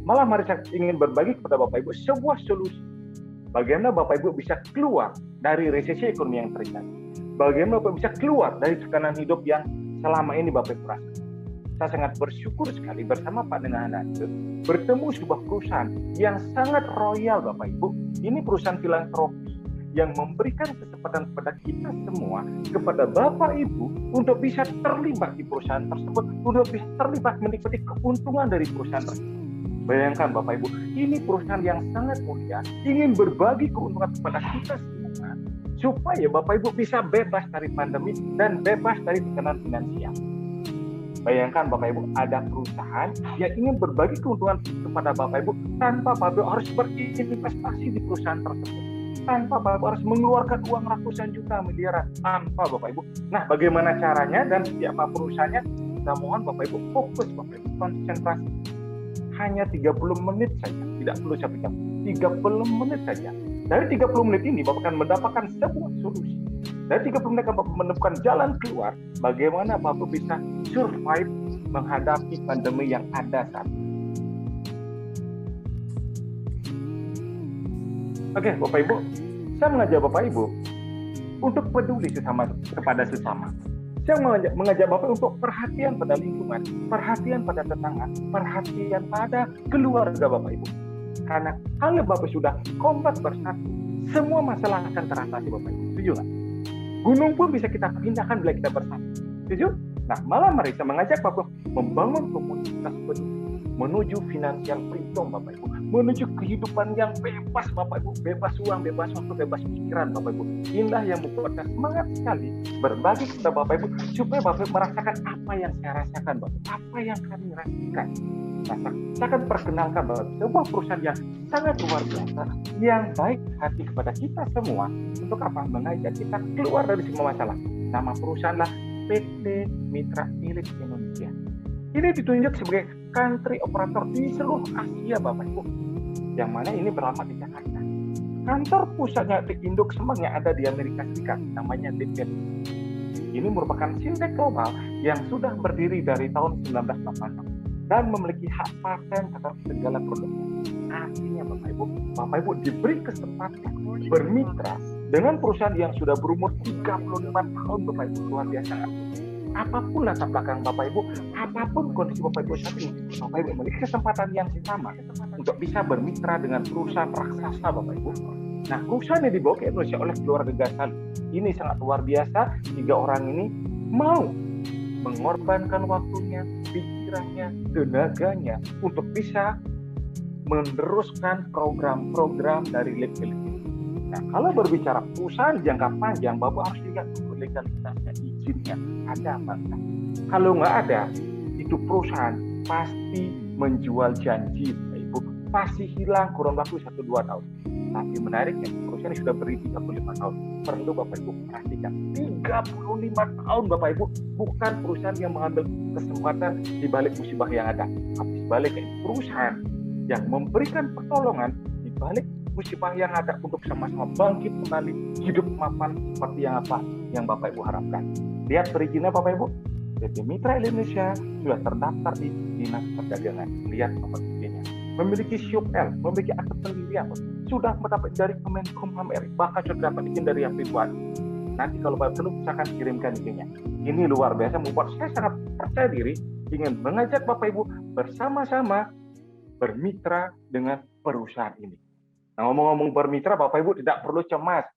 Malah mari saya ingin berbagi kepada Bapak Ibu sebuah solusi. Bagaimana Bapak Ibu bisa keluar dari resesi ekonomi yang terjadi. Bagaimana Bapak bisa keluar dari tekanan hidup yang selama ini Bapak Ibu rasakan. Saya sangat bersyukur sekali bersama Pak Denahana bertemu sebuah perusahaan yang sangat royal Bapak Ibu. Ini perusahaan filantropi yang memberikan kesempatan kepada kita semua, kepada Bapak Ibu untuk bisa terlibat di perusahaan tersebut, untuk bisa terlibat menikmati keuntungan dari perusahaan tersebut. Bayangkan Bapak Ibu, ini perusahaan yang sangat mulia, ingin berbagi keuntungan kepada kita semua, supaya Bapak Ibu bisa bebas dari pandemi dan bebas dari tekanan finansial. Bayangkan Bapak Ibu, ada perusahaan yang ingin berbagi keuntungan kepada Bapak Ibu tanpa Bapak Ibu harus berinvestasi di perusahaan tersebut. Tanpa Bapak Ibu harus mengeluarkan uang ratusan juta miliaran, tanpa Bapak Ibu. Nah, bagaimana caranya dan siapa perusahaannya? Kita mohon Bapak Ibu fokus, Bapak Ibu konsentrasi. Hanya 30 menit saja, tidak perlu sampai jam. 30 menit saja. Dari 30 menit ini Bapak akan mendapatkan sebuah solusi. Dari 30 menit Bapak menemukan jalan keluar bagaimana Bapak bisa survive menghadapi pandemi yang ada saat ini. Oke, Bapak Ibu, saya mengajak Bapak Ibu untuk peduli kepada sesama. Saya mengajak Bapak untuk perhatian pada lingkungan, perhatian pada tetangga, perhatian pada keluarga Bapak Ibu. Karena kalau Bapak sudah kompak bersatu, semua masalah akan teratasi Bapak Ibu. Setuju nggak? Gunung pun bisa kita pindahkan bila kita bersatu. Setuju? Nah, malam hari saya mengajak Bapak membangun komunitas peduli, menuju financial freedom Bapak Ibu, menuju kehidupan yang bebas Bapak Ibu, bebas uang, bebas waktu, bebas pikiran Bapak Ibu. Inilah yang membuat saya semangat sekali berbagi kepada Bapak Ibu supaya Bapak Ibu merasakan apa yang saya rasakan Bapak, apa yang kami rasakan. Nah, saya akan perkenalkan Bapak sebuah perusahaan yang sangat luar biasa, yang baik hati kepada kita semua untuk apa? Mengajak kita keluar dari semua masalah. Nama perusahaanlah PT Mitra Milik Indonesia. Ini ditunjuk sebagai country operator di seluruh Asia Bapak Ibu, yang mana ini beralamat di Jakarta. Kantor pusatnya di induk semang yang ada di Amerika Serikat, namanya DPN. Ini merupakan fintech global yang sudah berdiri dari tahun 1986 dan memiliki hak paten atas segala produknya. Artinya Bapak Ibu diberi kesempatan bermitra dengan perusahaan yang sudah berumur 35 tahun Bapak Ibu, luar biasa. Apapun latar belakang Bapak Ibu, apapun kondisi Bapak Ibu saat ini, Bapak Ibu memiliki kesempatan yang sama untuk bisa bermitra dengan perusahaan raksasa Bapak Ibu. Nah, perusahaan yang dibawa ke Indonesia oleh keluarga Gasali ini sangat luar biasa. 3 orang ini mau mengorbankan waktunya, pikirannya, tenaganya untuk bisa meneruskan program-program dari Lip-Lip. Nah, kalau berbicara perusahaan jangka panjang, Bapak harus lihat dulu legalitasnya, izinnya, ada apa enggak. Kalau nggak ada, itu perusahaan pasti menjual janji, Bapak Ibu. Pasti hilang kurang waktu 1-2 tahun. Tapi menariknya, perusahaan ini sudah beri 35 tahun. Perlu Bapak Ibu perhatikan. 35 tahun Bapak Ibu, bukan perusahaan yang mengambil kesempatan di balik musibah yang ada. Tapi sebaliknya, perusahaan yang memberikan pertolongan di balik musibah yang ada untuk sama-sama bangkit kembali, hidup mapan seperti yang apa yang Bapak Ibu harapkan. Lihat perizinnya Bapak Ibu, PT Mitra Indonesia sudah terdaftar di Dinas Perdagangan. Lihat Bapak izinnya. Memiliki SYUP-L, memiliki akte pendirian, sudah mendapat dari Kemenkumham RI, bahkan sudah dapat izin dari Apbd. Nanti kalau Bapak perlu, saya akan kirimkan izinnya. Ini luar biasa, membuat saya sangat percaya diri ingin mengajak Bapak Ibu bersama-sama bermitra dengan perusahaan ini. Nah, ngomong-ngomong bermitra, Bapak Ibu tidak perlu cemas.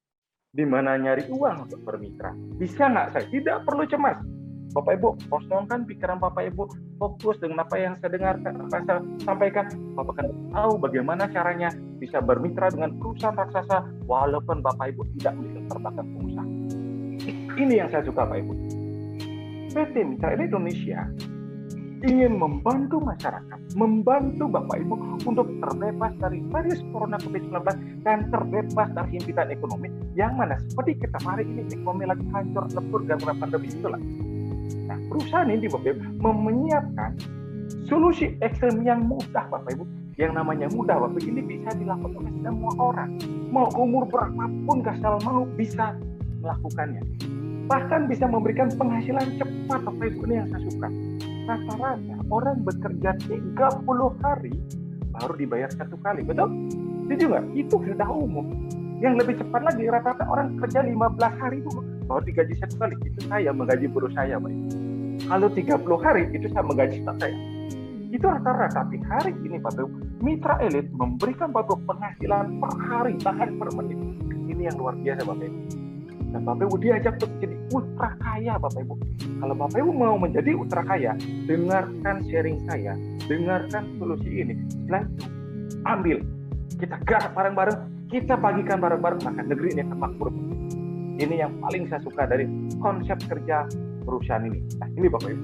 Di mana nyari uang untuk bermitra? Bisa nggak saya? Tidak perlu cemas. Bapak Ibu, kosongkan pikiran Bapak Ibu, fokus dengan apa yang saya dengarkan, apa yang saya sampaikan. Bapak akan tahu bagaimana caranya bisa bermitra dengan perusahaan raksasa, walaupun Bapak Ibu tidak memiliki terbelakang pengusaha. Ini yang saya suka, Bapak Ibu. PT Mitra Indonesia ingin membantu masyarakat, membantu Bapak Ibu untuk terbebas dari virus corona COVID-19 dan terbebas dari himpitan ekonomi yang mana seperti kita hari ini ekonomi lagi hancur lebur gara-gara pandemi itulah. Nah, perusahaan ini Bapak Ibu menyiapkan solusi ekstrem yang mudah Bapak Ibu. Yang namanya mudah Bapak Ibu, ini bisa dilakukan oleh semua orang. Mau umur berapapun asal mau bisa melakukannya. Bahkan bisa memberikan penghasilan cepat Bapak Ibu, ini yang saya suka. Rata-rata orang bekerja 30 hari baru dibayar 1 kali, betul? Setuju nggak? Itu sudah umum. Yang lebih cepat lagi, rata-rata orang kerja 15 hari dulu baru digaji 1 kali. Itu saya menggaji buruh saya, Pak. Kalau 30 hari itu saya menggaji staf saya. Itu rata-rata. Tapi hari ini Bapak Ibu, mitra elit memberikan Bapak Ibu penghasilan per hari, bahkan per menit. Ini yang luar biasa Bapak Ibu. Dan Bapak Ibu diajak untuk jadi ultra kaya Bapak Ibu. Kalau Bapak Ibu mau menjadi ultra kaya, dengarkan sharing saya, dengarkan solusi ini. Setelah itu, ambil. Kita garap bareng-bareng, kita bagikan bareng-bareng, maka negeri ini akan makmur. Ini yang paling saya suka dari konsep kerja perusahaan ini. Nah, ini Bapak Ibu.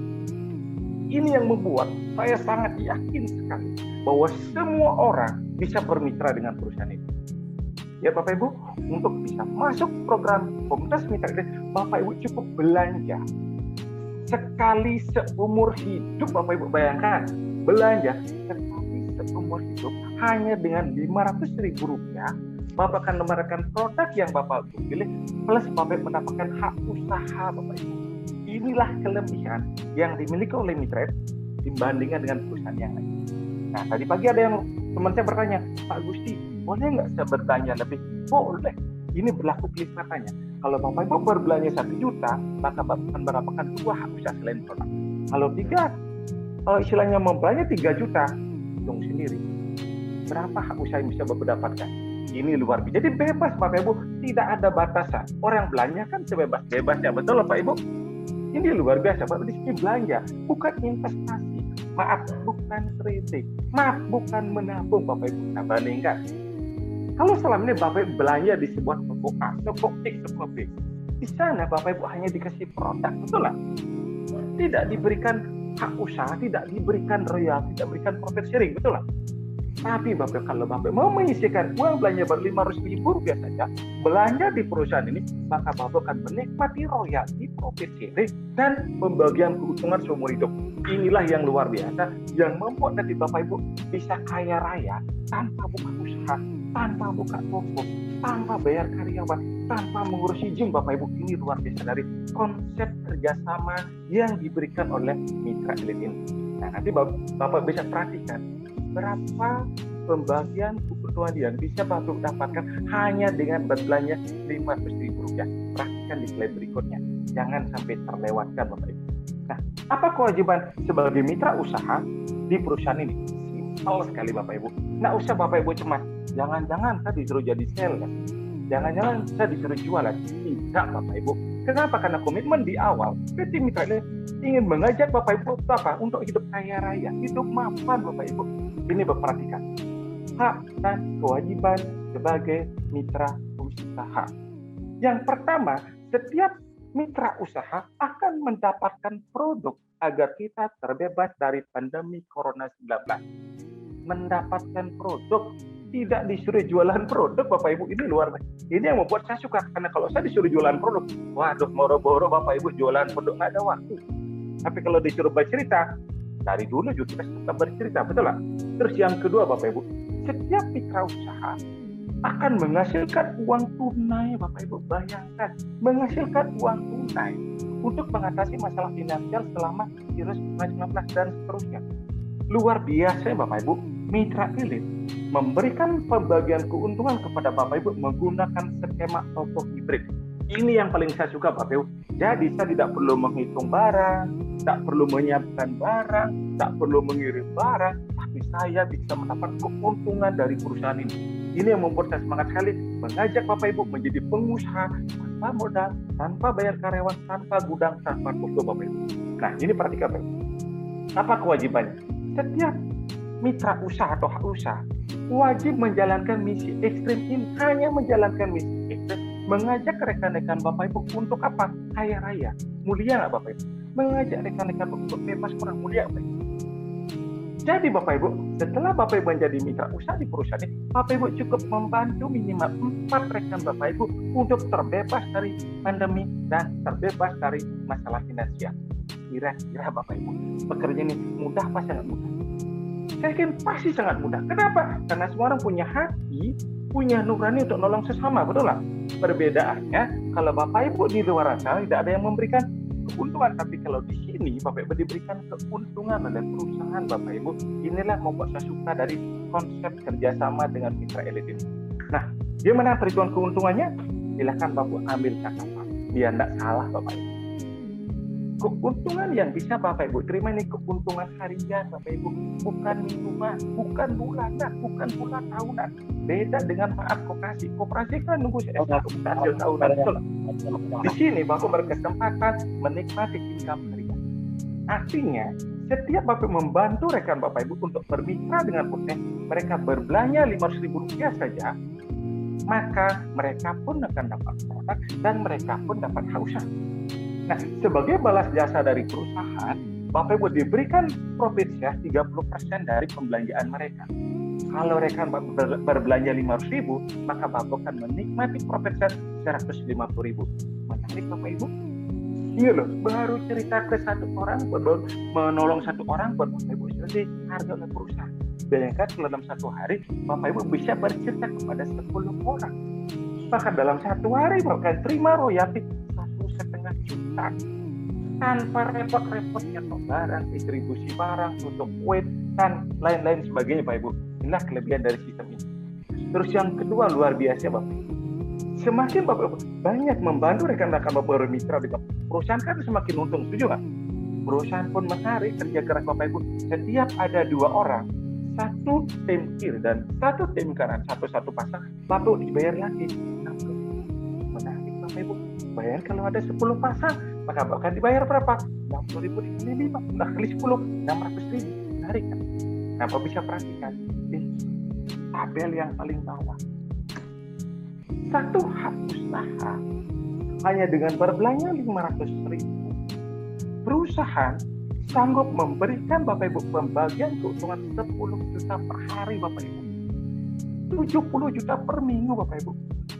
Ini yang membuat saya sangat yakin sekali bahwa semua orang bisa bermitra dengan perusahaan ini. Ya Bapak Ibu, untuk bisa masuk program Komunitas Mitra Elit, Bapak Ibu cukup belanja sekali seumur hidup. Bapak Ibu bayangkan, belanja sekali seumur hidup hanya dengan Rp500.000. Bapak akan mendapatkan produk yang Bapak pilih, plus Bapak mendapatkan hak usaha Bapak Ibu. Inilah kelebihan yang dimiliki oleh mitra dibandingkan dengan perusahaan yang lain. Nah, tadi pagi ada yang teman saya bertanya, Pak Gusti, boleh nggak saya bertanya lebih? Boleh. Ini berlaku kelipatannya. Kalau Bapak Ibu berbelanja 1 juta, maka Bapak akan mendapatkan 2 hak usaha selain produk. Kalau istilahnya membelanja 3 juta, hitung sendiri. Berapa hak usaha yang bisa Bapak dapatkan? Ini luar biasa. Jadi bebas Bapak Ibu, tidak ada batasan. Orang belanja kan sebebas-bebasnya, betul Bapak Ibu? Ini luar biasa, Pak. Di sini belanja, bukan investasi. Maaf, bukan trading. Maaf, bukan menabung, Bapak Ibu. Nah, bandingkan. Kalau selama ini Bapak Ibu belanja di sebuah toko A, toko X, toko B, di sana Bapak Ibu hanya dikasih produk, betul lah? Tidak diberikan hak usaha, tidak diberikan royalti, tidak diberikan profit sharing, betul lah? Tapi Bapak, kalau Bapak mau menyisihkan uang belanja Rp500.000 saja, belanja di perusahaan ini, maka Bapak akan menikmati royalti, profit sharing, dan pembagian keuntungan seumur hidup. Inilah yang luar biasa, yang membuat nanti Bapak Ibu bisa kaya raya tanpa buka usaha, tanpa buka toko, tanpa bayar karyawan, tanpa mengurusi gym Bapak Ibu. Ini luar biasa dari konsep kerjasama yang diberikan oleh mitra elit ini. Nah, nanti Bapak bisa perhatikan berapa pembagian keuntungan yang bisa Bapak dapatkan hanya dengan berbelanja Rp500.000. Perhatikan di slide berikutnya. Jangan sampai terlewatkan Bapak Ibu. Nah, apa kewajiban sebagai mitra usaha di perusahaan ini? Simpel sekali Bapak Ibu. Nah, usah Bapak Ibu cemas. Jangan-jangan saya disuruh jadi sales. Jangan-jangan saya disuruh jualan. Tidak Bapak Ibu. Kenapa? Karena komitmen di awal PT Mitra Elit ingin mengajak Bapak Ibu untuk hidup kaya raya, hidup mapan Bapak Ibu. Ini Bapak perhatikan. Hak dan kewajiban sebagai mitra usaha. Yang pertama, setiap mitra usaha akan mendapatkan produk agar kita terbebas dari pandemi Corona-19. Mendapatkan produk, tidak disuruh jualan produk Bapak Ibu. Ini luar biasa. Ini yang membuat saya suka, karena kalau saya disuruh jualan produk, waduh, moro-moro Bapak Ibu jualan produk, nggak ada waktu. Tapi kalau disuruh bercerita, dari dulu juga kita suka bercerita, betul lah. Terus yang kedua Bapak Ibu, setiap mitra usaha akan menghasilkan uang tunai Bapak Ibu. Bayangkan, menghasilkan uang tunai untuk mengatasi masalah finansial selama virus COVID-19 dan seterusnya. Luar biasa Bapak Ibu, mitra elit memberikan pembagian keuntungan kepada Bapak Ibu menggunakan skema toko hibrid. Ini yang paling saya suka Bapak Ibu. Jadi saya tidak perlu menghitung barang, tak perlu menyiapkan barang, tak perlu mengirim barang, tapi saya bisa mendapat keuntungan dari perusahaan ini. Ini yang membuat saya semangat sekali mengajak Bapak Ibu menjadi pengusaha tanpa modal, tanpa bayar karyawan, tanpa gudang, tanpa toko Bapak Ibu. Nah, ini perhatikan Bapak Ibu. Apa kewajibannya? Setiap mitra usaha atau hak usaha wajib menjalankan misi ekstrim ini, hanya menjalankan misi ekstrim, mengajak rekan-rekan Bapak Ibu untuk apa? Kaya raya. Mulia nggak Bapak Ibu? Mengajak rekan-rekan untuk bebas kurang mulia Bapak Ibu. Jadi Bapak Ibu, setelah Bapak Ibu menjadi mitra usaha di perusahaan ini, Bapak Ibu cukup membantu minimal 4 rekan Bapak Ibu untuk terbebas dari pandemi dan terbebas dari masalah finansial. Kira-kira Bapak Ibu, pekerjaan ini mudah apa sangat mudah? Saya yakin pasti sangat mudah. Kenapa? Karena semua orang punya hati, punya nurani untuk nolong sesama, betul lah. Perbedaannya, kalau Bapak Ibu di luar sana tidak ada yang memberikan keuntungan, tapi kalau di sini Bapak Ibu diberikan keuntungan oleh perusahaan Bapak Ibu. Inilah membuat saya suka dari konsep kerjasama dengan mitra elit ini. Nah, gimana perhitungan keuntungannya? Silakan Bapak ambil catatan, biar tidak salah Bapak Ibu. Keuntungan yang bisa Bapak Ibu terima ini keuntungan harian Bapak Ibu, bukan mingguan, bukan bulanan, bukan bulan tahunan. Beda dengan koperasi kan nunggu hasil tahunan. Di sini Bapak berkesempatan menikmati income harian. Artinya setiap Bapak membantu rekan Bapak Ibu untuk bermitra dengan mereka berbelanja Rp500.000 saja, maka mereka pun akan dapat produk dan mereka pun dapat usaha. Nah, sebagai balas jasa dari perusahaan, Bapak Ibu diberikan profit share 30% dari pembelanjaan mereka. Kalau rekan berbelanja Rp500.000, maka Bapak akan menikmati profit share Rp150.000. Menarik Bapak Ibu? Iya loh, baru cerita ke satu orang, menolong satu orang, buat Bapak Ibu selesai harga oleh perusahaan. Bayangkan dalam satu hari, Bapak Ibu bisa bercerita kepada 10 orang. Bahkan dalam satu hari, Bapak terima royalti Rp1,5 juta. Tanpa repot-repot nyetok barang, distribusi barang, untuk weight, dan lain-lain sebagainya, Pak Ibu. Inilah kelebihan dari sistem ini. Terus yang kedua, luar biasa, Bapak Ibu. Semakin Bapak Ibu banyak membantu rekan-rekan Bapak bermitra dengan perusahaan, kan semakin untung, setuju nggak? Perusahaan pun menarik kerja keras Bapak Ibu. Setiap ada 2 orang, satu tim kiri dan satu tim kanan, satu pasang, Bapak dibayar lagi 60. Menarik Bapak Ibu. Bayar kalau ada 10 pasang, maka akan dibayar berapa? 60.000 dikali 5, nah kali 10, 600.000. Menarik kan? Nah, Bapak bisa perhatikan di tabel yang paling bawah. Satu hak usaha hanya dengan berbelanja Rp500.000, perusahaan sanggup memberikan Bapak Ibu pembagian keuntungan 10 juta per hari Bapak Ibu, 70 juta per minggu Bapak Ibu,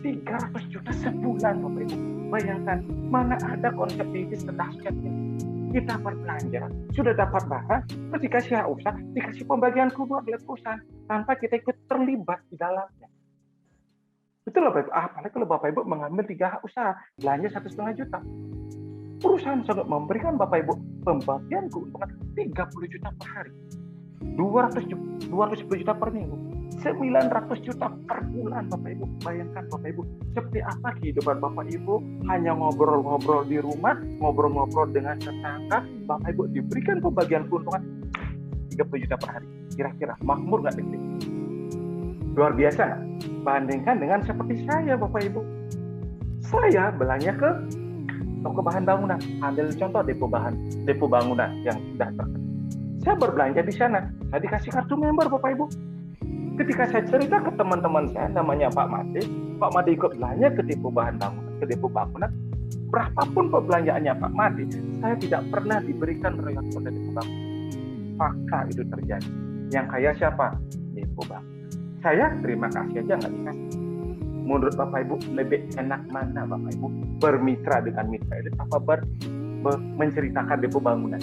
300 juta sebulan Bapak Ibu. Bayangkan, mana ada konsep bisnis sedahsyat ini. Kita berbelanja, sudah dapat barang, terus dikasih hak usaha, dikasih pembagian keuntungan oleh perusahaan tanpa kita ikut terlibat di dalamnya. Betul Bapak Ibu, apalagi kalau Bapak Ibu mengambil 3 hak usaha, belanja 1,5 juta. Perusahaan sangat memberikan Bapak Ibu pembagian keuntungan 30 juta per hari, 210 juta per minggu, 900 juta per bulan Bapak Ibu. Bayangkan Bapak Ibu, seperti apa kehidupan Bapak Ibu hanya ngobrol-ngobrol di rumah, ngobrol-ngobrol dengan tetangga, Bapak Ibu diberikan pembagian keuntungan 30 juta per hari. Kira-kira makmur nggak dikit? Luar biasa nggak? Bandingkan dengan seperti saya Bapak Ibu. Saya belanja ke toko bahan bangunan. Ambil contoh depo bangunan yang sudah terkenal. Saya berbelanja di sana. Saya dikasih kartu member Bapak Ibu. Ketika saya cerita ke teman-teman saya, namanya Pak Made ikut belanja ke depo bahan bangunan, berapapun perbelanjaannya Pak Made, saya tidak pernah diberikan royalti oleh depo bangunan. Fakta itu terjadi. Yang kaya siapa? Depo bangunan. Saya terima kasih aja nggak dikasih. Menurut Bapak Ibu, lebih enak mana Bapak Ibu bermitra dengan mitra elit apa menceritakan depo bangunan?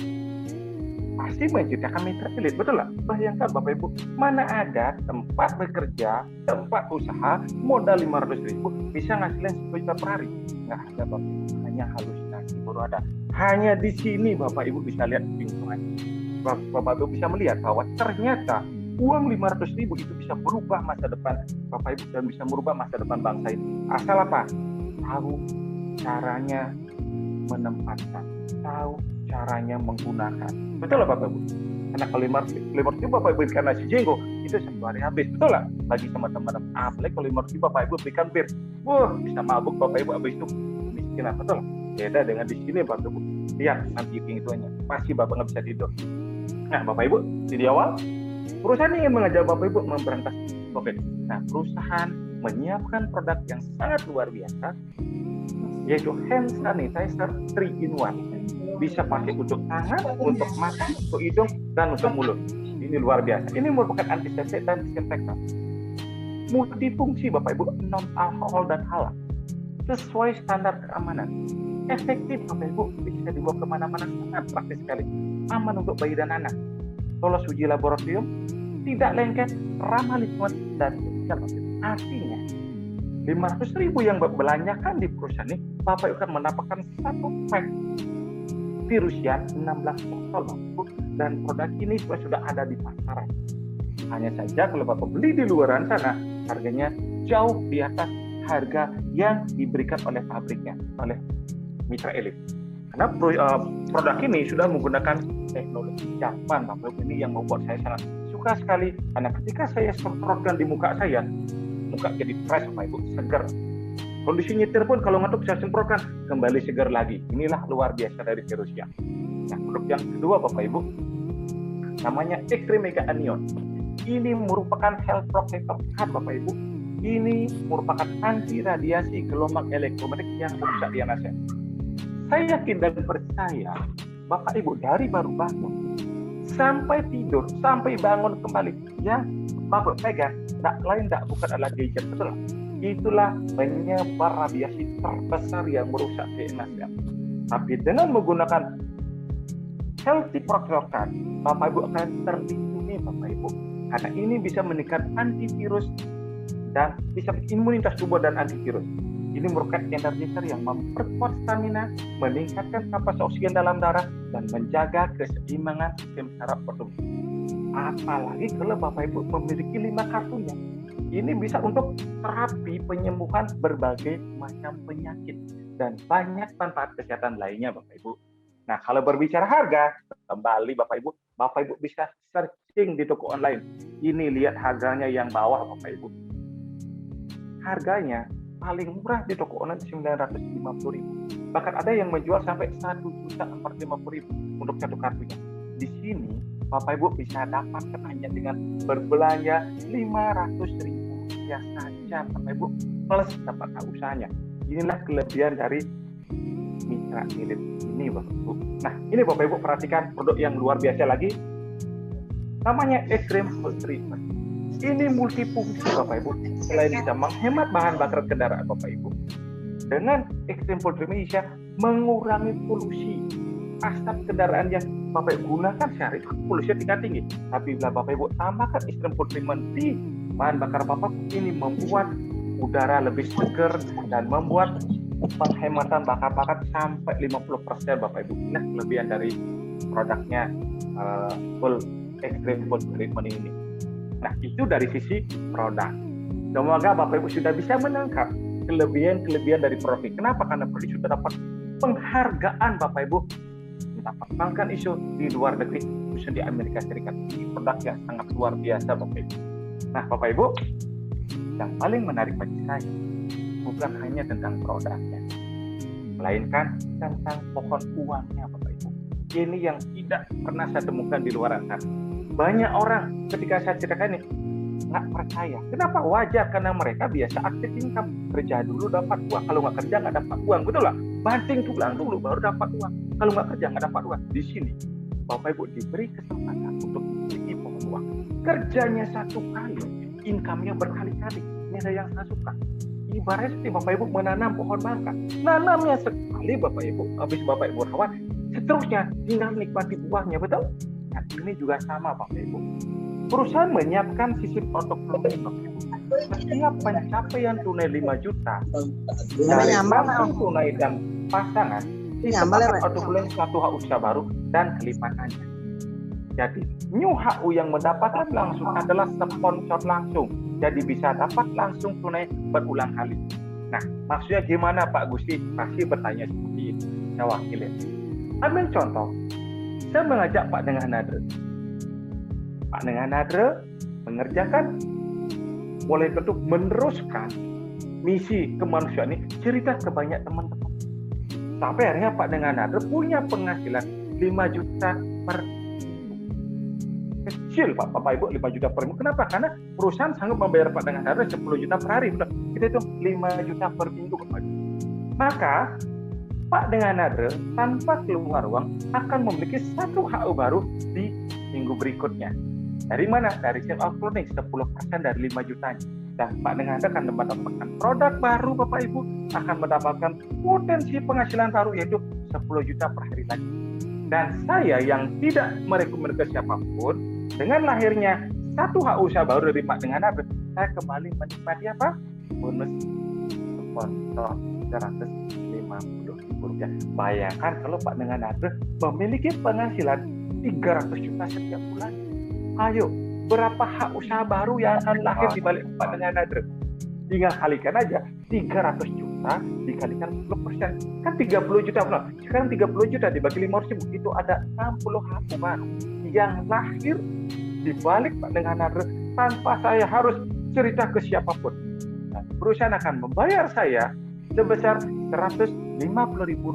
Pasti menceritakan mitra elit, betul lah. Bayangkan Bapak Ibu, mana ada tempat bekerja, tempat usaha, modal 500.000 bisa ngasilin 10 juta per hari? Nggak ada Bapak Ibu, hanya halusinasi baru ada. Hanya di sini Bapak Ibu bisa lihat lingkungan. Bapak Ibu bisa melihat bahwa ternyata uang 500.000 itu bisa berubah masa depan Bapak Ibu dan bisa merubah masa depan bangsa ini. Asal apa? Tahu caranya menempatkan, tahu caranya menggunakan. Betul lah Bapak Ibu? Karena kalau 500.000 Bapak Ibu berikan nasi jenggo, itu 1 hari habis. Betul lah? Bagi teman-teman. Apalagi kalau 500.000 Bapak Ibu berikan bir, wah bisa mabuk Bapak Ibu habis itu miskin. Betul lah? Beda dengan di sini Bapak Ibu. Lihat nanti hitung-hitungannya, pasti Bapak nggak bisa tidur. Nah Bapak Ibu, di awal perusahaan ingin mengajak Bapak Ibu memberantas COVID. Nah, perusahaan menyiapkan produk yang sangat luar biasa, yaitu hand sanitizer 3-in-1. Bisa pakai untuk tangan, untuk mata, untuk hidung, dan untuk mulut. Ini luar biasa. Ini merupakan antiseptik dan disinfektan. Multifungsi Bapak Ibu, non-alkohol dan halal. Sesuai standar keamanan. Efektif Bapak Ibu, bisa dibawa kemana-mana, sangat praktis sekali. Aman untuk bayi dan anak. Lolos uji laboratorium, tidak lengket, ramah lingkungan, dan sosial. Artinya 500.000 yang belanjakan di perusahaan ini, Bapak akan mendapatkan satu pack virus yang 16 botol, dan produk ini sudah ada di pasaran. Hanya saja kalau Bapak beli di luaran sana, harganya jauh di atas harga yang diberikan oleh pabriknya, oleh mitra elit. Karena produk ini sudah menggunakan teknologi Jepang, Bapak Ibu. Ini yang membuat saya sangat suka sekali. Karena ketika saya semprotkan di muka saya, muka jadi fresh, Bapak Ibu, segar. Kondisi nyetir pun kalau ngantuk saya semprotkan, kembali segar lagi. Inilah luar biasa dari Verosia. Nah, produk yang kedua, Bapak Ibu, namanya Extreme Mega Anion. Ini merupakan health protector card, Bapak Ibu. Ini merupakan anti radiasi gelombang elektromagnetik yang merusak DNA sel. Saya yakin dan percaya, Bapak Ibu, dari baru bangun sampai tidur, sampai bangun kembali, yang Bapak pegang, tak lain tak bukan adalah gadget, betul. Itulah penyebar radiasi terbesar yang merusak DNA sel. Tapi dengan menggunakan healthy protector card, Bapak Ibu akan terlindungi, Bapak Ibu. Karena ini bisa meningkatkan antivirus dan bisa imunitas tubuh dan antivirus. Ini merupakan energizer yang memperkuat stamina, meningkatkan kapasitas oksigen dalam darah, dan menjaga keseimbangan sistem saraf tubuh. Apalagi kalau Bapak Ibu memiliki 5 kartunya. Ini bisa untuk terapi penyembuhan berbagai macam penyakit dan banyak manfaat kesehatan lainnya, Bapak Ibu. Nah, kalau berbicara harga, kembali Bapak Ibu bisa searching di toko online. Ini lihat harganya yang bawah, Bapak Ibu. Harganya paling murah di toko online 950.000. Bahkan ada yang menjual sampai 1.450.000 untuk satu kartunya. Di sini Bapak Ibu bisa dapatkan hanya dengan berbelanja 500.000 saja, Bapak Ibu, plus dapat usahanya. Inilah kelebihan dari mitra elit ini, Bapak Ibu. Nah, ini Bapak Ibu perhatikan produk yang luar biasa lagi, namanya Extreme Full Treatment. Ini multifungsi, Bapak Ibu. Selain bisa menghemat bahan bakar kendaraan, Bapak Ibu, dengan Extreme Full Treatment bisa mengurangi polusi asap kendaraan yang Bapak Ibu gunakan sehari, polusinya tingkat tinggi. Tapi bila Bapak Ibu tambahkan Extreme Full Treatment di bahan bakar Bapak, ini membuat udara lebih segar dan membuat penghematan bakar sampai 50%, Bapak Ibu. Nah, kelebihan dari produknya Extreme Full Treatment ini. Nah, itu dari sisi produk. Semoga Bapak Ibu sudah bisa menangkap kelebihan dari produk ini. Kenapa? Karena produk sudah dapat penghargaan, Bapak Ibu, mendapatkan isu di luar negeri, khususnya di Amerika Serikat. Ini produk yang sangat luar biasa, Bapak Ibu. Nah, Bapak Ibu, yang paling menarik bagi saya bukan hanya tentang produknya, melainkan tentang pohon uangnya, Bapak Ibu. Ini yang tidak pernah saya temukan di luar sana. Banyak orang ketika saya ceritakan ini nggak percaya. Kenapa? Wajar, karena mereka biasa aktif income, kerja dulu dapat uang, kalau nggak kerja nggak dapat uang, betul lah. Banting tulang dulu baru dapat uang, kalau nggak kerja nggak dapat uang. Di sini Bapak Ibu diberi kesempatan untuk memiliki pohon uang. Kerjanya satu kali, income-nya berkali-kali. Ini ada yang saya suka. Ibaratnya seperti Bapak Ibu menanam pohon mangga. Nanamnya sekali Bapak Ibu, habis Bapak Ibu rawat, seterusnya tinggal nikmati buahnya, betul? Nah, ini juga sama, Bapak Ibu. Perusahaan menyiapkan sisi protokol ini, Bapak Ibu. Setiap pencapaian tunai 5 juta dari langsung tunai dan pasangan, disepakati atau bulan satu hak usaha baru dan kelipatannya. Jadi, new HU yang mendapatkan langsung adalah sponsor langsung. Jadi bisa dapat langsung tunai berulang kali. Nah, maksudnya gimana, Pak Gusti? Pasti bertanya seperti itu. Saya wakilin. Ambil contoh. Saya mengajak Pak Dengan Nadre. Pak Dengan Nadre mengerjakan, mulai bentuk meneruskan misi kemanusiaan ini, cerita ke banyak teman-teman. Sampai akhirnya Pak Dengan Nadre punya penghasilan 5 juta per minggu. Kecil, Bapak Ibu, 5 juta per minggu. Kenapa? Karena perusahaan sanggup membayar Pak Dengan Nadre 10 juta per hari. Kita itu 5 juta per minggu, Bapak Ibu. Maka Pak Dengan Nadre tanpa keluar uang akan memiliki satu HU baru di minggu berikutnya. Dari mana? Dari sale of clothing, 10% dari 5 jutanya. Dan Pak Dengan Nadre akan mendapatkan produk baru, Bapak Ibu, akan mendapatkan potensi penghasilan baru, yaitu 10 juta per hari lagi. Dan saya yang tidak merekomendasikan siapapun, dengan lahirnya satu HU usaha baru dari Pak Dengan Nadre, saya kembali menikmati apa? Bonus sponsor 150.000 rupiah. Bayangkan kalau Pak Dengan Nadre memiliki penghasilan 300 juta setiap bulan. Ayo, berapa hak usaha baru yang akan lahir di balik Pak dengan Nadre. Tinggal kalikan aja 300 juta dikalikan 10%, kan 30 juta. Sekarang 30 juta dibagi 500.000, itu ada 60 hak baru yang lahir di balik Pak dengan Nadre tanpa saya harus cerita ke siapapun. Nah, perusahaan akan membayar saya sebesar Rp150.000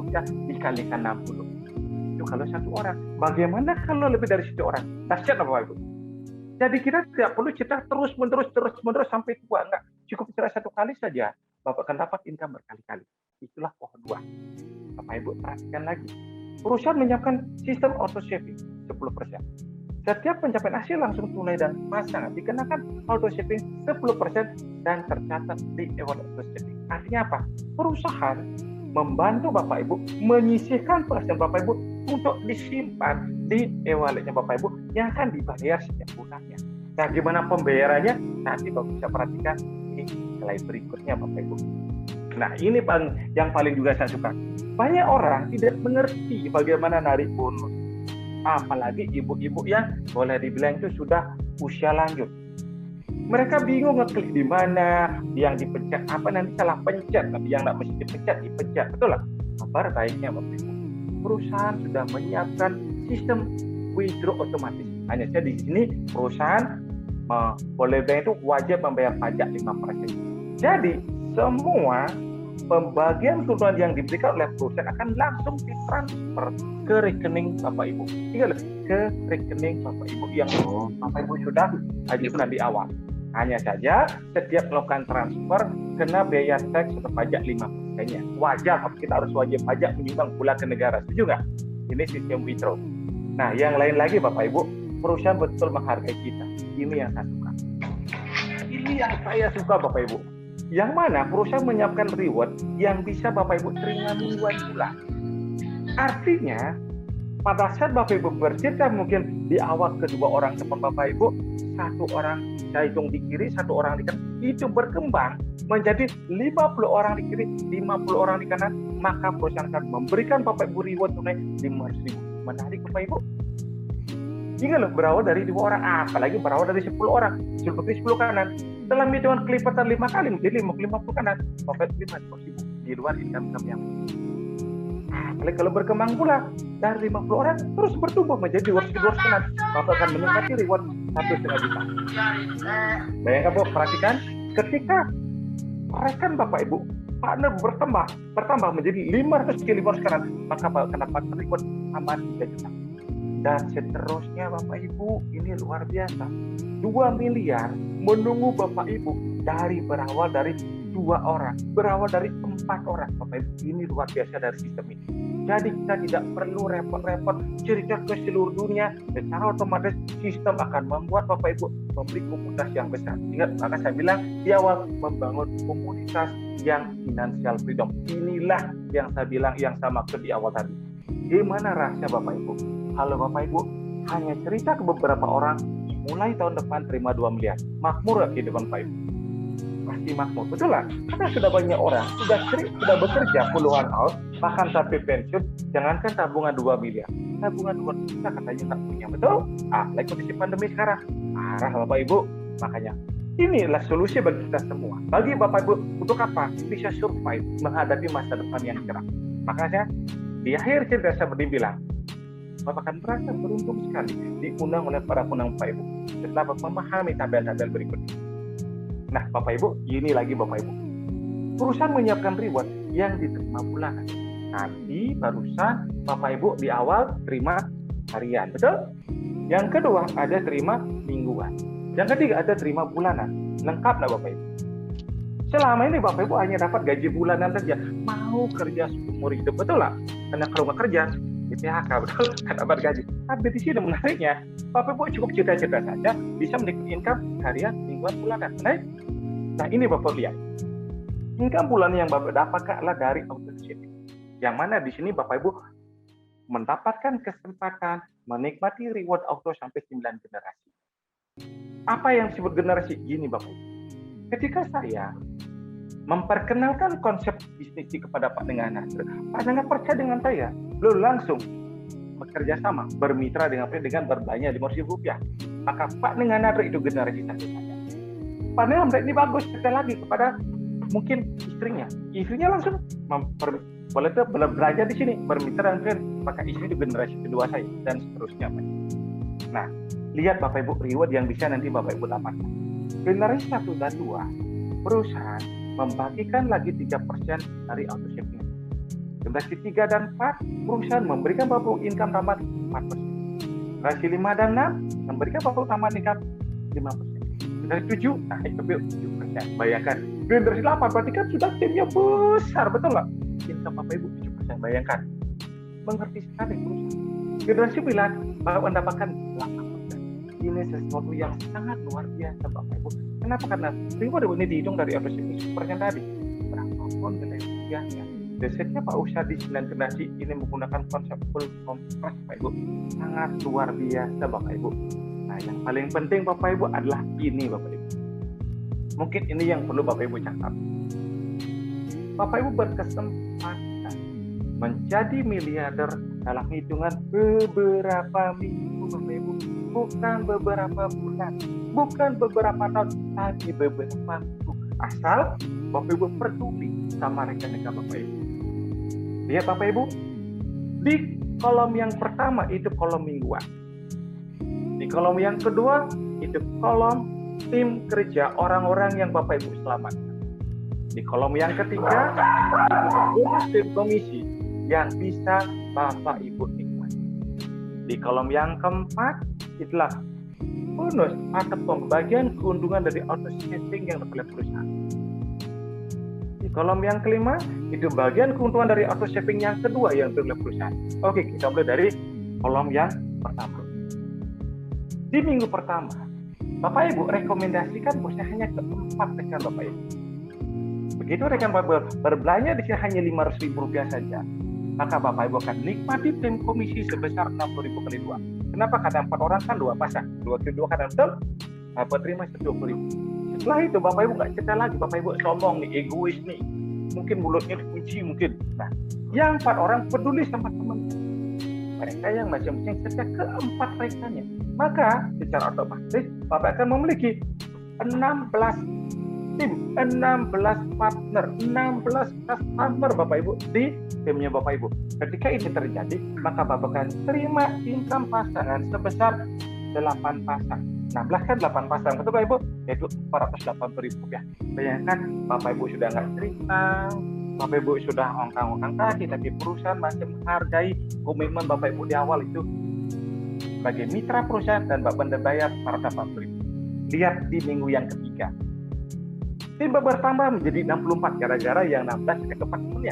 dikalikan 60. Itu kalau satu orang. Bagaimana kalau lebih dari 1 orang? Dahsyat apa Ibu? Jadi kita tidak perlu cerita terus-menerus sampai tua. Enggak. Cukup cerita 1 kali saja, Bapak akan dapat income berkali-kali. Itulah pohon buah. Bapak Ibu perhatikan lagi. Perusahaan menyiapkan sistem auto saving 10%. Setiap pencapaian hasil langsung tunai dan pasangan dikenakan auto saving 10% dan tercatat di e-wallet auto saving. Artinya apa? Perusahaan membantu Bapak Ibu menyisihkan penghasilan Bapak Ibu untuk disimpan di e-walletnya Bapak Ibu yang akan dibayar setiap bulannya. Nah, gimana pembayarannya? Nanti Bapak bisa perhatikan di slide berikutnya Bapak Ibu. Nah, ini yang paling juga saya suka. Banyak orang tidak mengerti bagaimana narik bonus. Apalagi ibu-ibu yang boleh dibilang itu sudah usia lanjut. Mereka bingung ngeklik di mana, yang dipencet apa, nanti salah pencet, tapi yang nggak mesti dipencet, betul lah. Kabar baiknya Bapak Ibu, perusahaan sudah menyiapkan sistem withdraw otomatis. Hanya saja di sini perusahaan boleh bilang itu wajib membayar pajak 5%. Jadi semua pembagian keuntungan yang diberikan oleh perusahaan akan langsung ditransfer ke rekening Bapak Ibu. Tinggal ke rekening Bapak Ibu yang Bapak Ibu sudah ajukan di awal. Hanya saja setiap melakukan transfer kena biaya teks atau pajak 5%-nya. Wajar, kita harus wajib pajak menyumbang pula ke negara. Setuju nggak? Ini sistem withdraw. Nah, yang lain lagi Bapak Ibu, perusahaan betul menghargai kita. Ini yang saya suka. Ini yang saya suka Bapak Ibu. Yang mana perusahaan menyiapkan reward yang bisa Bapak Ibu terima mingguan pula. Artinya, pada saat Bapak Ibu bercerita mungkin di awal kedua orang teman Bapak Ibu, 1 orang saya hitung di kiri, 1 orang di kanan, itu berkembang menjadi 50 orang di kiri, 50 orang di kanan, maka perusahaan akan memberikan Bapak Ibu reward tunai 500.000. Menarik Bapak Ibu. Ingat loh, berawal dari 2 orang, apalagi berawal dari 10 orang, 10 kanan. Dalam hitungan kelipatan 5 kali menjadi 50 kanan, Bapak Ibu 500.000 di luar income yang apalagi kalau berkembang pula dari 50 orang terus bertumbuh menjadi 200 kanan, Bapak akan menikmati reward 1,5 juta. Bayangkan Bu, perhatikan ketika rekan Bapak Ibu partner bertambah menjadi 500 kali kanan, maka Bapak akan dapat reward aman 3 juta. Dan seterusnya Bapak Ibu, ini luar biasa. 2 miliar menunggu Bapak Ibu berawal dari 2 orang, berawal dari 4 orang. Bapak Ibu, ini luar biasa dari sistem ini. Jadi kita tidak perlu repot-repot cerita ke seluruh dunia. Secara otomatis sistem akan membuat Bapak Ibu memberi komunitas yang besar. Ingat, maka saya bilang di awal, membangun komunitas yang financial freedom. Inilah yang saya bilang, yang saya maksud di awal tadi. Gimana rahasia Bapak Ibu? Kalau Bapak Ibu hanya cerita ke beberapa orang, mulai tahun depan terima 2 miliar. Makmur gak kehidupan Bapak Ibu? Pasti makmur, betul lah. Karena sudah banyak orang, sudah bekerja puluhan tahun, bahkan sampai pensiun, jangankan tabungan 2 miliar. Tabungan 2 juta katanya tak punya, betul? Lagi kondisi pandemi sekarang. Parah Bapak Ibu. Makanya, inilah solusi bagi kita semua. Bagi Bapak Ibu, untuk apa? Bisa survive, menghadapi masa depan yang cerah. Makanya, di akhir cerita saya bilang, Bapak akan merasa beruntung sekali diundang oleh para penang Bapak Ibu setelah Bapak memahami tabel-tabel berikut ini. Nah, Bapak Ibu, ini lagi Bapak Ibu. Perusahaan menyiapkan reward yang diterima bulanan. Tadi barusan Bapak Ibu di awal terima harian, betul? Yang kedua ada terima mingguan. Yang ketiga ada terima bulanan. Lengkap nggak Bapak Ibu? Selama ini Bapak Ibu hanya dapat gaji bulanan saja. Mau kerja seumur hidup, betul lah? Karena kalau nggak kerja, di PHK, betul, kan dapat gaji. Tapi di sini menariknya, Bapak Ibu cukup cerita-cerita saja, bisa menikmati income harian, mingguan, bulanan. Nah, ini Bapak lihat. Income bulanan yang Bapak dapatkan adalah dari auto saving. Yang mana di sini Bapak Ibu mendapatkan kesempatan menikmati reward auto sampai 9 generasi. Apa yang disebut generasi? Gini Bapak Ibu. Ketika saya memperkenalkan konsep bisnis kepada Pak Dengan Nasr, Pak Dengan percaya dengan saya. Lalu langsung bekerja sama, bermitra dengan berbelanja Rp500.000. Maka Pak Nenganadro itu generasi satu saja. Pak Nenganadro ini bagus sekali lagi kepada mungkin istrinya langsung boleh tuh belanja di sini, bermitra dengan maka istri itu generasi kedua saya dan seterusnya. Nah, lihat Bapak Ibu reward yang bisa nanti Bapak Ibu dapatkan. Generasi 1 dan 2 perusahaan membagikan lagi 3% dari auto saving. Generasi 3 dan 4 perusahaan memberikan Bapak Ibu income tambahan 4%. Generasi 5 dan 6 memberikan Bapak Ibu tambahan income 5%. Generasi 7 naik ke 7%. Bayangkan generasi 8 berarti kan sudah timnya besar, betul nggak? Income Bapak Ibu 7%. Bayangkan, mengerti sekali perusahaan. Generasi 9 Bapak mendapatkan 8%. Ini sesuatu yang sangat luar biasa Bapak Ibu. Kenapa? Karena reward ini dihitung dari auto saving 10% tadi. Berapapun generasinya, biasanya Pak Usaha di 9 generasi ini menggunakan konsep full compress Bapak Ibu. Sangat luar biasa Bapak Ibu. Nah, yang paling penting Bapak Ibu adalah ini Bapak Ibu. Mungkin ini yang perlu Bapak Ibu catat. Bapak Ibu berkesempatan menjadi miliarder dalam hitungan beberapa minggu Bapak Ibu, bukan beberapa bulan, bukan beberapa tahun, tapi beberapa minggu. Asal Bapak Ibu peduli sama rekan-rekan Bapak Ibu. Lihat Bapak Ibu, di kolom yang pertama itu kolom mingguan, di kolom yang kedua itu kolom tim kerja orang-orang yang Bapak Ibu selamatkan. Di kolom yang ketiga itu bonus tim komisi yang bisa Bapak Ibu nikmati. Di kolom yang keempat itulah bonus atau pembagian keuntungan dari auto saving yang oleh perusahaan. Di kolom yang kelima itu bagian keuntungan dari auto saving yang kedua yang oleh perusahaan. Oke, kita mulai dari kolom yang pertama. Di minggu pertama Bapak Ibu rekomendasikan bosnya hanya ke 4 rekan Bapak Ibu. Begitu rekan Bapak berbelanja di sini hanya Rp500.000 saja, maka Bapak Ibu akan nikmati tim komisi sebesar Rp60.000 kali 2. Kenapa? Karena 4 orang kan 2 pasang, 2 kali 2 kan betul, Bapak terima Rp20.000. Setelah itu Bapak Ibu nggak cerita lagi, Bapak Ibu sombong nih, egois nih, mungkin mulutnya dikunci mungkin. Nah, yang 4 orang peduli sama teman, mereka yang masing-masing cerita ke 4 rekannya, maka secara otomatis Bapak akan memiliki 16 tim, 16 partner, 16 customer Bapak Ibu di timnya Bapak Ibu. Ketika ini terjadi, maka Bapak akan terima income pasangan sebesar 8 pasang. 16 kan 8 pasang, betul Bapak Ibu? Yaitu Rp480.000. Bayangkan Bapak Ibu sudah nggak cerita, Bapak Ibu sudah ongkang-ongkang kaki, tapi perusahaan masih menghargai komitmen Bapak Ibu di awal itu sebagai mitra perusahaan dan Bapak bayar Rp480.000. Lihat di minggu yang ketiga. Tim bertambah menjadi 64 gara-gara yang 16 ke tempat punya.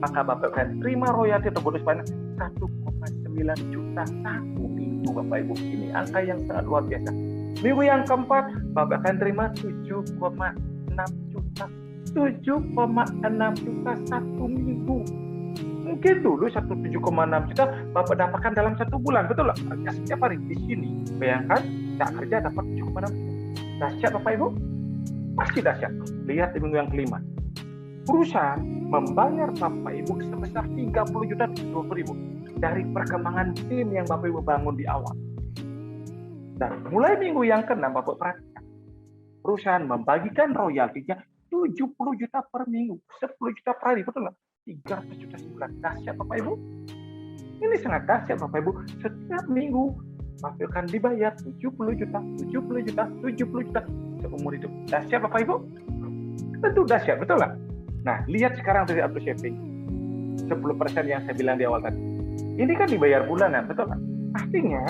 Maka Bapak akan terima royalti atau bonus banyak 1,9 juta satu minggu Bapak Ibu. Ini angka yang sangat luar biasa. Minggu yang keempat Bapak akan terima 7,6 juta. 7,6 juta satu minggu. Mungkin dulu 7,6 juta Bapak dapatkan dalam 1 bulan, betul nggak? Kerja setiap hari di sini. Bayangkan tak kerja dapat 7,6 juta. Dahsyat Bapak Ibu. Pasti dahsyat. Lihat di minggu yang kelima. Perusahaan membayar Bapak Ibu sebesar 30 juta 20 ribu dari perkembangan tim yang Bapak Ibu bangun di awal. Dan mulai minggu yang ke-6 Bapak perhatikan. Perusahaan membagikan royaltinya 70 juta per minggu, 10 juta per hari, betul nggak? 300 juta sebulan. Dahsyat Bapak Ibu. Ini sangat dahsyat Bapak Ibu. Setiap minggu Bapak akan dibayar 70 juta, 70 juta, 70 juta seumur hidup. Dahsyat Bapak Ibu? Tentu dahsyat, betul nggak? Nah, lihat sekarang dari auto saving. 10% yang saya bilang di awal tadi. Ini kan dibayar bulanan, betul nggak? Artinya,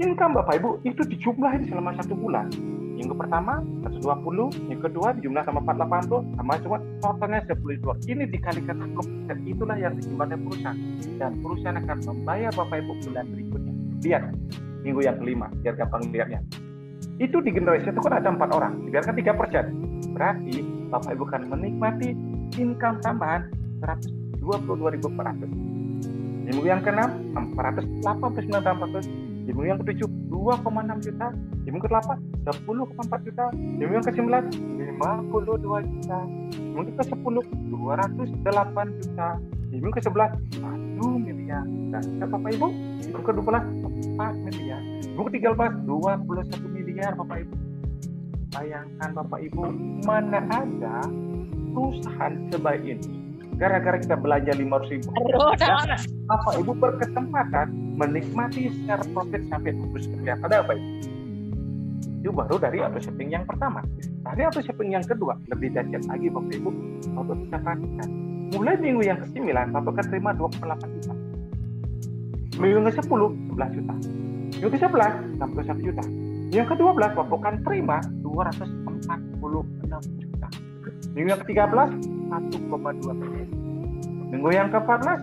income Bapak Ibu itu dijumlahin selama 1 bulan. Minggu pertama 120, minggu kedua dijumlah sama 480, sama cuma totalnya 10 juta. Ini dikalikan 10%, itulah yang dijumlahkan perusahaan. Dan perusahaan akan membayar Bapak Ibu bulan berikutnya. Lihat, minggu yang kelima, biar gampang lihatnya. Itu di generasi itu kan ada 4 orang, dibiarkan 3%. Berarti Bapak Ibu akan menikmati income tambahan 122.400. Di minggu yang ke-6, 489.400. Di minggu yang ke-7, 2,6 juta. Di minggu ke-8, 10,4 juta. Di minggu yang ke-9, 52 juta. Di minggu ke-10, 208 juta. Di Di minggu ke-11 1 miliar. Dan Bapak Ibu, di minggu ke-12 4 miliar. Di minggu ke-13 21 miliar Bapak Ibu. Bayangkan Bapak Ibu, mana ada perusahaan sebaik ini gara-gara kita belanja 500.000 dan Bapak Ibu berkesempatan menikmati share profit sampai 20 miliar. Ada apa itu? Itu baru dari auto shopping yang pertama. Dari auto shopping yang kedua lebih dahsyat lagi Bapak Ibu. Bapak bisa perhatikan. Mulai minggu yang ke-9 Bapak akan terima 28 juta. Minggu yang ke-10 11 juta. Minggu ke-11 61 juta. Yang ke-12 Bapak akan terima 246 juta. Minggu yang ke-13 1,2 miliar. Minggu yang ke-14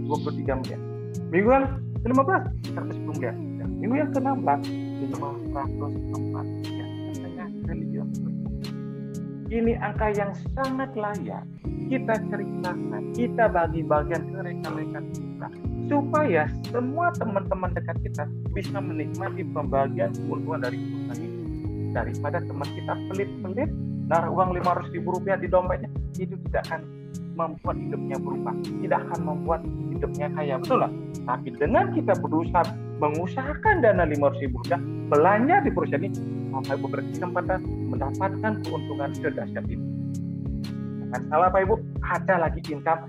23 miliar. Minggu yang ke-15 110 miliar. Minggu yang ke-16 504 miliar. Katanya triliun. Ini angka yang sangat layak kita ceritakan, kita bagi bagian ke rekan-rekan kita, supaya semua teman-teman dekat kita bisa menikmati pembagian keuntungan dari perusahaan ini. Daripada teman kita pelit-pelit naruh uang Rp500.000 di dompetnya, itu tidak akan membuat hidupnya berubah, tidak akan membuat hidupnya kaya, betul lah. Tapi dengan kita berusaha mengusahakan dana Rp500.000 belanja di perusahaan ini, Bapak Ibu berkesempatan mendapatkan keuntungan sedahsyat ini. Jangan salah Bapak Ibu, ada lagi income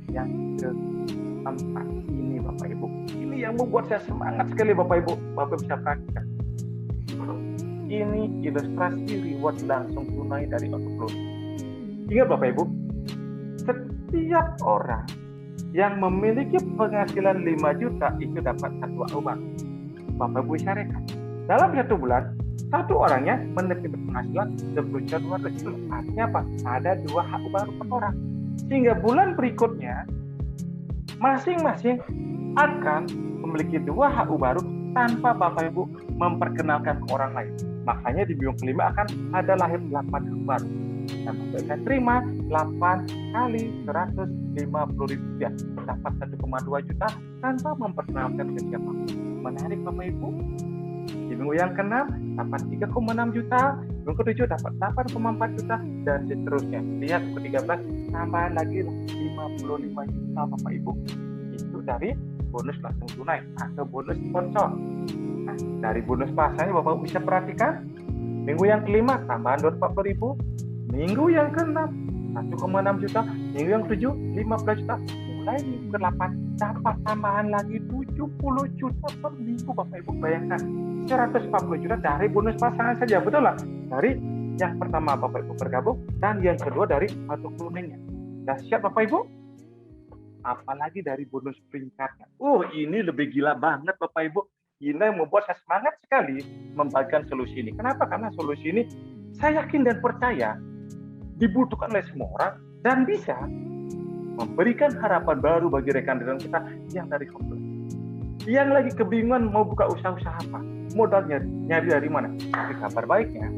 yang keempat ini Bapak Ibu. Ini yang membuat saya semangat sekali Bapak Ibu. Bapak bisa praktikkan. Ini ilustrasi reward langsung tunai dari Autoflow. Ingat Bapak Ibu, setiap orang yang memiliki penghasilan 5 juta itu dapat 1 HU baru. Bapak Ibu bisa rekan. Dalam 1 bulan, satu orangnya menerima penghasilan 10.200 juta. Artinya apa? Ada 2 HU baru per orang. Sehingga bulan berikutnya, masing-masing akan memiliki 2 HU baru tanpa Bapak Ibu memperkenalkan ke orang lain. Makanya di minggu kelima akan ada lahir 8 HU baru. Dan Bapak akan terima 8 kali 150.000 rupiah. Dapat 1,2 juta tanpa memperkenalkan ke siapa. Menarik Bapak Ibu. Di minggu yang ke-6 dapat 3,6 juta, minggu ke-7 dapat 8,4 juta, dan seterusnya. Lihat ke-13 tambahan lagi 55 juta Bapak Ibu. Itu dari bonus langsung tunai atau bonus sponsor. Nah, dari bonus pasarnya Bapak Ibu bisa perhatikan. Minggu yang ke-5 tambahan 240.000, minggu yang ke-6 1,6 juta, minggu yang ke-7 15 juta. Mulai minggu ke-8 dapat tambahan lagi 70 juta per minggu Bapak Ibu. Bayangkan 140 juta dari bonus pasangan saja, betul lah. Dari yang pertama Bapak Ibu bergabung dan yang kedua dari auto cloningnya. Dahsyat Bapak Ibu. Apalagi dari bonus peringkatnya. Ini lebih gila banget Bapak Ibu. Ini yang membuat saya semangat sekali membagikan solusi ini. Kenapa? Karena solusi ini saya yakin dan percaya dibutuhkan oleh semua orang dan bisa memberikan harapan baru bagi rekan-rekan kita yang dari kompleks, yang lagi kebingungan mau buka usaha-usaha apa, modalnya nyari dari mana. Tapi kabar baiknya,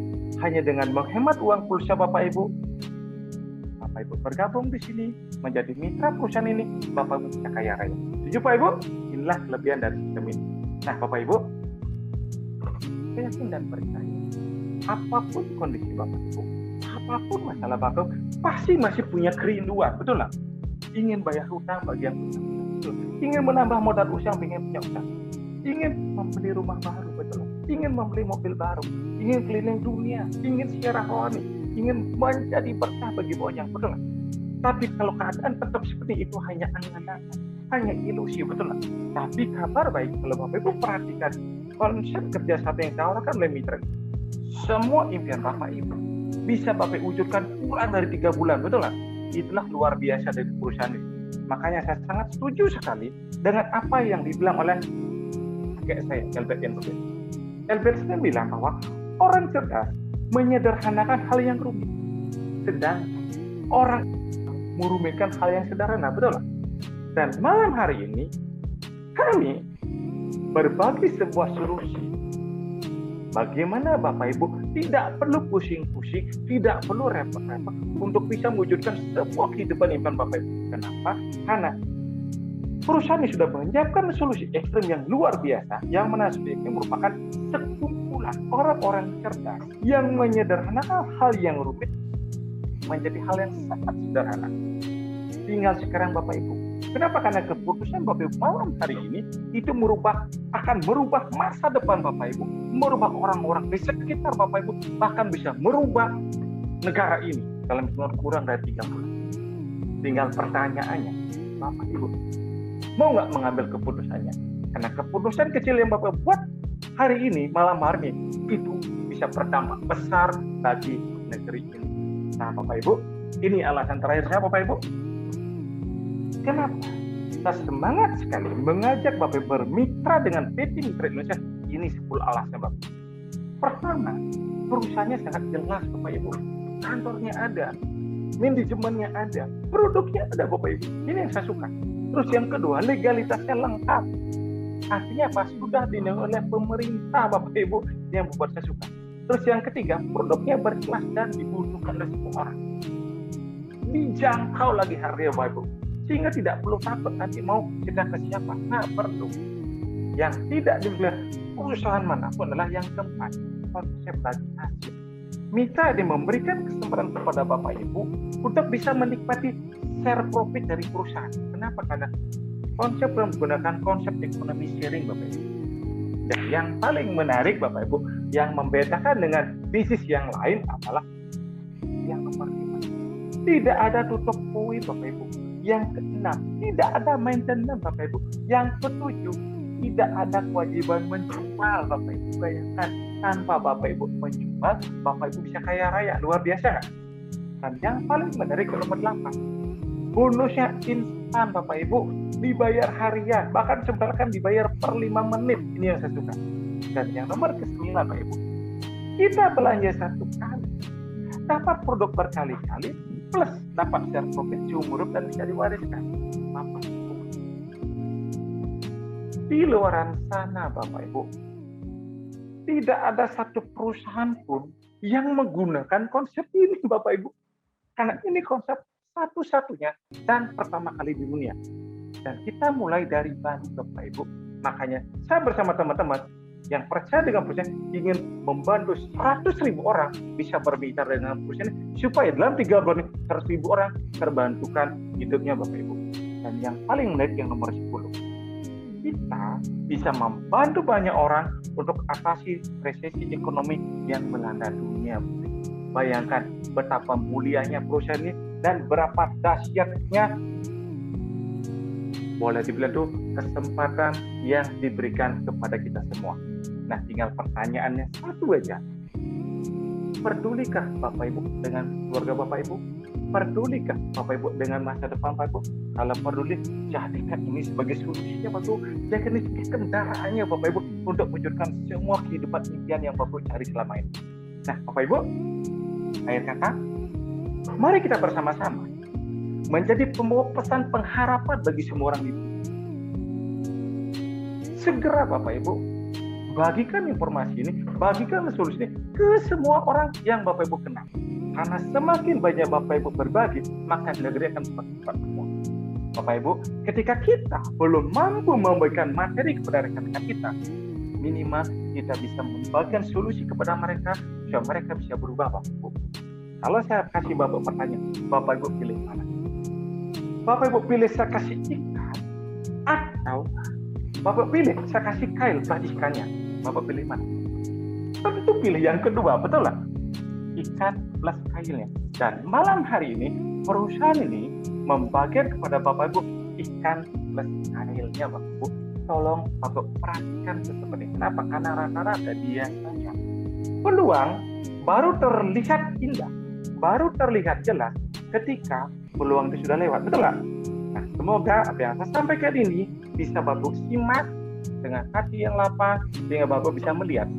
hanya dengan menghemat uang pulsa Bapak Ibu bergabung di sini menjadi mitra perusahaan ini, Bapak Ibu bisa kaya raya. Setuju Pak Ibu? Inilah kelebihan dari sistem ini. Nah Bapak Ibu, saya yakin dan percaya apapun kondisi Bapak Ibu, apapun masalah Bapak Ibu, pasti masih punya kerinduan, betul lah. Ingin bayar hutang bagi yang punya hutang, ingin menambah modal usaha, ingin punya usaha, ingin membeli rumah baru, betul, ingin membeli mobil baru, ingin keliling dunia, ingin secara rohani, ingin menjadi berkah bagi banyak, betul. Tapi kalau keadaan tetap seperti itu hanya angan-angan, hanya ilusi, betul. Tapi kabar baik kalau Bapak Ibu perhatikan konsep kerjasama yang ditawarkan oleh mitra, semua impian Bapak Ibu bisa Bapak wujudkan kurang dari 3 bulan, betul lah. Itulah luar biasa dari perusahaan ini. Makanya saya sangat setuju sekali dengan apa yang dibilang oleh kakek saya, Albert Einstein. Albert Einstein bilang bahwa orang cerdas menyederhanakan hal yang rumit, sedang orang merumitkan hal yang sederhana, betul lah. Dan malam hari ini kami berbagi sebuah solusi. Bagaimana Bapak Ibu tidak perlu pusing-pusing, tidak perlu repot-repot untuk bisa mewujudkan sebuah kehidupan impian Bapak Ibu. Kenapa? Karena perusahaan ini sudah menyiapkan solusi ekstrim yang luar biasa, yang mana solusi ini merupakan sekumpulan orang-orang cerdas yang menyederhanakan hal yang rumit menjadi hal yang sangat sederhana. Tinggal sekarang Bapak Ibu. Kenapa? Karena keputusan Bapak Ibu malam hari ini itu akan merubah masa depan Bapak Ibu, merubah orang-orang di sekitar Bapak Ibu, bahkan bisa merubah negara ini dalam kurang dari 3 bulan. Tinggal pertanyaannya, Bapak Ibu, mau nggak mengambil keputusannya? Karena keputusan kecil yang Bapak buat hari ini, malam hari ini, itu bisa berdampak besar bagi negeri ini. Nah, Bapak Ibu, ini alasan terakhir saya, Bapak Ibu. Kenapa? Kita semangat sekali mengajak Bapak Ibu bermitra dengan PT Mitra Indonesia. Ini 10 alasan, Bapak. Pertama, perusahaannya sangat jelas, Bapak Ibu. Kantornya ada, manajemennya ada, produknya ada, Bapak Ibu. Ini yang saya suka. Terus yang kedua, legalitasnya lengkap. Artinya apa? Sudah dinilai oleh pemerintah, Bapak Ibu, yang membuat saya suka. Terus yang ketiga, produknya berkelas dan dibutuhkan oleh semua orang. Dijangkau lagi harganya, Bapak Ibu. Sehingga tidak perlu takut nanti mau kita ke siapa. Nggak perlu. Yang tidak dibeli perusahaan manapun adalah yang keempat, konsep bagi hasil. Mitra yang memberikan kesempatan kepada Bapak Ibu untuk bisa menikmati share profit dari perusahaan. Kenapa? Karena konsep menggunakan konsep ekonomi sharing, Bapak Ibu. Dan yang paling menarik, Bapak Ibu, yang membedakan dengan bisnis yang lain adalah yang nomor 5. Tidak ada tutup poin, Bapak Ibu. Yang keenam, tidak ada maintenance, Bapak Ibu. Yang ketujuh, tidak ada kewajiban menjual, Bapak Ibu. Bayangkan, tanpa Bapak Ibu menjual, Bapak Ibu bisa kaya raya. Luar biasa nggak? Dan yang paling menarik ke nomor 8. Bonusnya instan, Bapak Ibu. Dibayar harian, bahkan sebenarnya dibayar per 5 menit. Ini yang saya suka. Dan yang nomor ke-9, Bapak Ibu. Kita belanja 1 kali, dapat produk berkali-kali, plus dapat share profit seumur hidup dan bisa diwariskan. Bapak Ibu, di luar sana, Bapak Ibu, tidak ada satu perusahaan pun yang menggunakan konsep ini, Bapak Ibu. Karena ini konsep satu-satunya dan pertama kali di dunia. Dan kita mulai dari Bali, Bapak Ibu. Makanya saya bersama teman-teman yang percaya dengan perusahaan ingin membantu 100.000 orang bisa berbicara dengan perusahaan ini, supaya dalam 3 bulan 100.000 orang terbantukan hidupnya, Bapak Ibu. Dan yang paling menarik yang nomor 10, kita bisa membantu banyak orang untuk atasi resesi ekonomi yang melanda dunia. Bayangkan betapa mulianya perusahaan ini dan berapa dahsyatnya, boleh dibilang itu kesempatan yang diberikan kepada kita semua. Nah, tinggal pertanyaannya satu aja. Pedulikah Bapak Ibu dengan keluarga Bapak Ibu? Pedulikah Bapak Ibu dengan masa depan Bapak Ibu? Kalau peduli, jadikan ini sebagai solusinya Bapak Ibu. Jadikan ini sebagai kendaraannya Bapak Ibu untuk mewujudkan semua kehidupan impian yang Bapak Ibu cari selama ini. Nah, Bapak Ibu, akhir kata, mari kita bersama-sama menjadi pembawa pesan pengharapan bagi semua orang itu. Segera Bapak Ibu, bagikan informasi ini, bagikan solusi ini ke semua orang yang Bapak Ibu kenal. Karena semakin banyak Bapak Ibu berbagi, maka negeri akan semakin berkembang. Bapak Ibu, ketika kita belum mampu membagikan materi kepada rekan-rekan kita, minimal kita bisa membagikan solusi kepada mereka supaya mereka bisa berubah, Bapak Ibu. Kalau saya kasih Bapak pertanyaan, Bapak Ibu pilih mana? Bapak Ibu pilih saya kasih ikan, atau Bapak pilih saya kasih kail plus ikannya? Bapak pilih mana? Tentu pilih yang kedua, betul lah? Ikan plus kailnya. Dan malam hari ini perusahaan ini membagikan kepada Bapak Ibu ikan plus kailnya, Bapak Ibu. Tolong Bapak perhatikan seperti ini. Kenapa? Karena rata-rata biasanya peluang baru terlihat indah, baru terlihat jelas ketika peluang itu sudah lewat, betul nggak? Nah, semoga apa yang saya sampaikan ini bisa Bapak simak dengan hati yang lapang, sehingga Bapak bisa melihat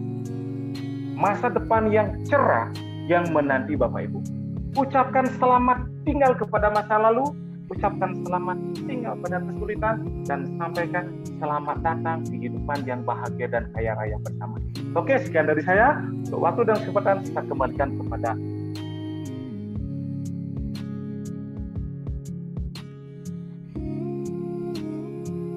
masa depan yang cerah yang menanti Bapak Ibu. Ucapkan selamat tinggal kepada masa lalu, ucapkan selamat tinggal pada kesulitan, dan sampaikan selamat datang kehidupan yang bahagia dan kaya raya bersama. Oke, sekian dari saya. Untuk waktu dan kesempatan, saya kembalikan kepada